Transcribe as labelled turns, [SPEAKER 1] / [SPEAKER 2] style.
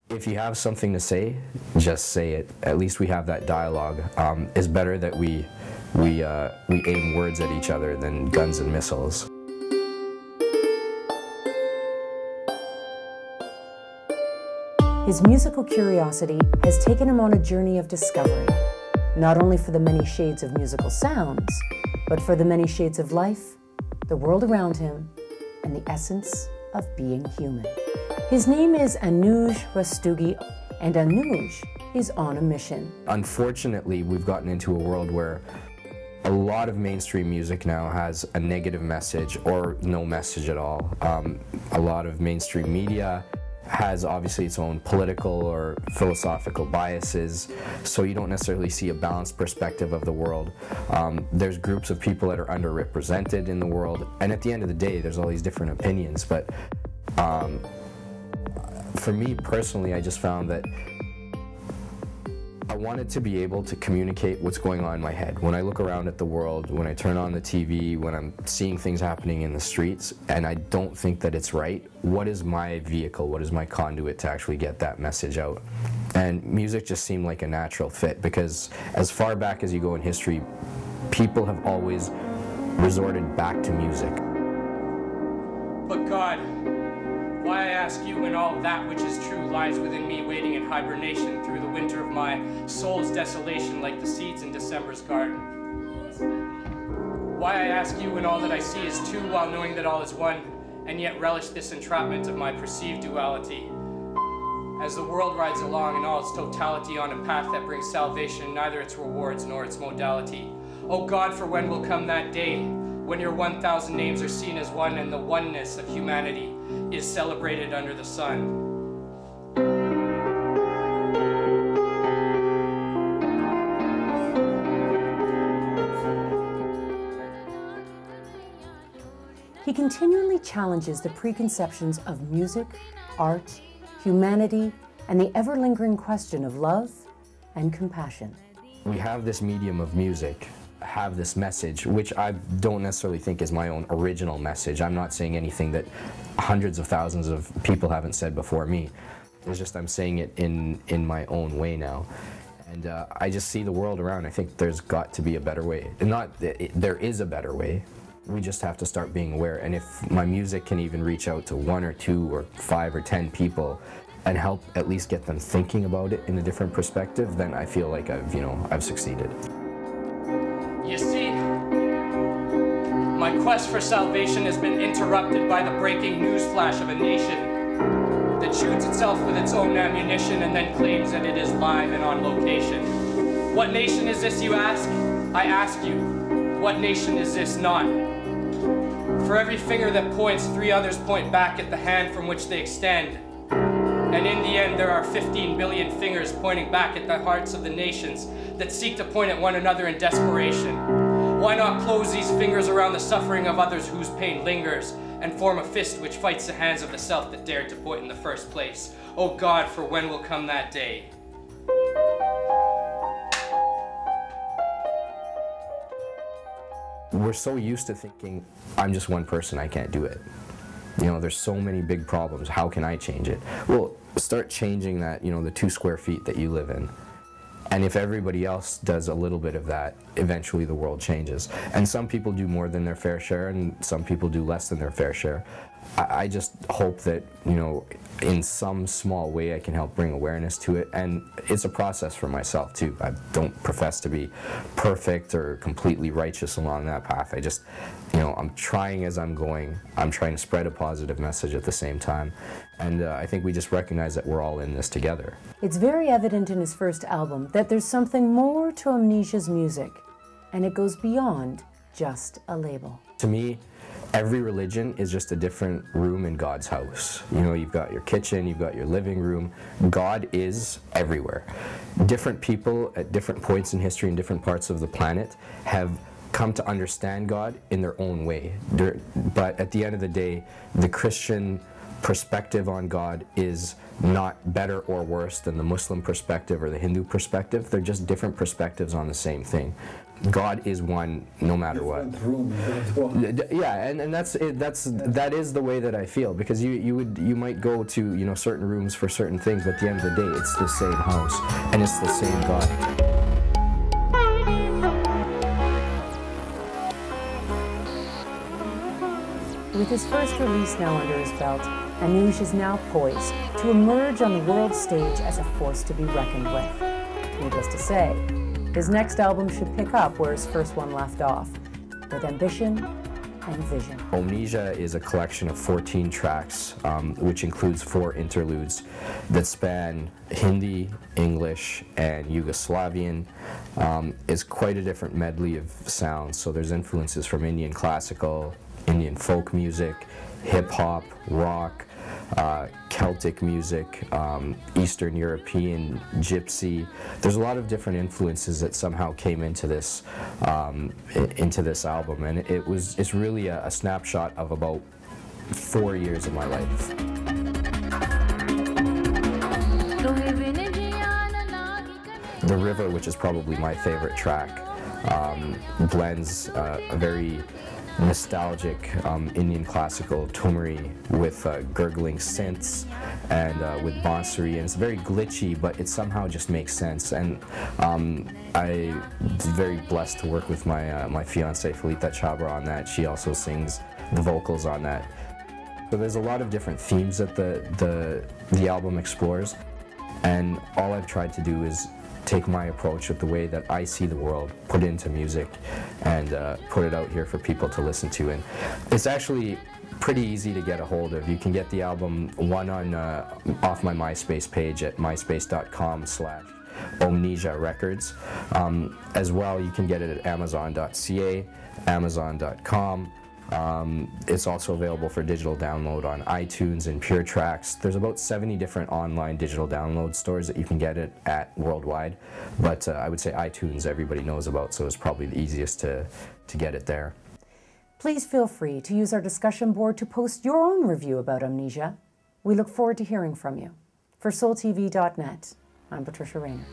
[SPEAKER 1] If you have something to say, just say it. At least we have that dialogue. It's better that we aim words at each other than guns and missiles.
[SPEAKER 2] His musical curiosity has taken him on a journey of discovery, not only for the many shades of musical sounds, but for the many shades of life, the world around him, and the essence of being human. His name is Anuj Rastogi, and Anuj is on a mission.
[SPEAKER 1] Unfortunately, we've gotten into a world where a lot of mainstream music now has a negative message or no message at all. A lot of mainstream media has obviously its own political or philosophical biases, so you don't necessarily see a balanced perspective of the world. There's groups of people that are underrepresented in the world, and at the end of the day, there's all these different opinions, but for me personally, I just found that I wanted to be able to communicate what's going on in my head. When I look around at the world, when I turn on the TV, when I'm seeing things happening in the streets, and I don't think that it's right, what is my vehicle, what is my conduit to actually get that message out? And music just seemed like a natural fit, because as far back as you go in history, people have always resorted back to music.
[SPEAKER 3] But God, why I ask you when all that which is true lies within me waiting in hibernation through the winter of my soul's desolation like the seeds in December's garden? Why I ask you when all that I see is two while knowing that all is one, and yet relish this entrapment of my perceived duality. As the world rides along in all its totality on a path that brings salvation, neither its rewards nor its modality. Oh God, for when will come that day, when your 1,000 names are seen as one and the oneness of humanity is celebrated under the sun.
[SPEAKER 2] He continually challenges the preconceptions of music, art, humanity, and the ever-lingering question of love and compassion.
[SPEAKER 1] We have this medium of music, have this message, which I don't necessarily think is my own original message. I'm not saying anything that hundreds of thousands of people haven't said before me. It's just I'm saying it in my own way now. And I just see the world around. I think there's got to be a better way. There is a better way. We just have to start being aware. And if my music can even reach out to 1 or 2 or 5 or 10 people and help at least get them thinking about it in a different perspective, then I feel like I've succeeded.
[SPEAKER 3] You see, my quest for salvation has been interrupted by the breaking news flash of a nation that shoots itself with its own ammunition and then claims that it is live and on location. What nation is this, you ask? I ask you, what nation is this not? For every finger that points, 3 others point back at the hand from which they extend. And in the end, there are 15 billion fingers pointing back at the hearts of the nations that seek to point at one another in desperation. Why not close these fingers around the suffering of others whose pain lingers and form a fist which fights the hands of the self that dared to point in the first place? Oh God, for when will come that day?
[SPEAKER 1] We're so used to thinking, I'm just one person, I can't do it. There's so many big problems, how can I change it? Well, start changing that, the 2 square feet that you live in. And if everybody else does a little bit of that, eventually the world changes. And some people do more than their fair share, and some people do less than their fair share. I just hope that, in some small way I can help bring awareness to it. And it's a process for myself too. I don't profess to be perfect or completely righteous along that path. I just, I'm trying as I'm going. I'm trying to spread a positive message at the same time. And I think we just recognize that we're all in this together.
[SPEAKER 2] It's very evident in his first album that there's something more to Amnesia's music, and it goes beyond just a label.
[SPEAKER 1] To me, every religion is just a different room in God's house. You've got your kitchen, you've got your living room. God is everywhere. Different people at different points in history in different parts of the planet have come to understand God in their own way. But at the end of the day, the Christian perspective on God is not better or worse than the Muslim perspective or the Hindu perspective. They're just different perspectives on the same thing. God is one no matter what. Yeah, and that is the way that I feel, because you might go to certain rooms for certain things, but at the end of the day it's the same house and it's the same God.
[SPEAKER 2] With his first release now under his belt, Anuj is now poised to emerge on the world stage as a force to be reckoned with. Needless to say, his next album should pick up where his first one left off, with ambition and vision.
[SPEAKER 1] Amnesia is a collection of 14 tracks, which includes 4 interludes that span Hindi, English, and Yugoslavian. It's quite a different medley of sounds, so there's influences from Indian classical, Indian folk music, hip-hop, rock, Celtic music, Eastern European, gypsy. There's a lot of different influences that somehow came into this album, and it's really a snapshot of about 4 years of my life. The River, which is probably my favorite track, blends a very nostalgic Indian classical tumri with gurgling synths and with bansuri, and it's very glitchy, but it somehow just makes sense. And I'm very blessed to work with my fiancée Felita Chabra on that. She also sings the vocals on that. So there's a lot of different themes that the album explores, and all I've tried to do is take my approach with the way that I see the world, put it into music, and put it out here for people to listen to. And it's actually pretty easy to get a hold of. You can get the album off my MySpace page at myspace.com/Omnesia Records. As well, you can get it at Amazon.ca, Amazon.com. It's also available for digital download on iTunes and Pure Tracks. There's about 70 different online digital download stores that you can get it at worldwide, but I would say iTunes everybody knows about, so it's probably the easiest to get it there.
[SPEAKER 2] Please feel free to use our discussion board to post your own review about Amnesia. We look forward to hearing from you. For SoulTV.net, I'm Patricia Rayner.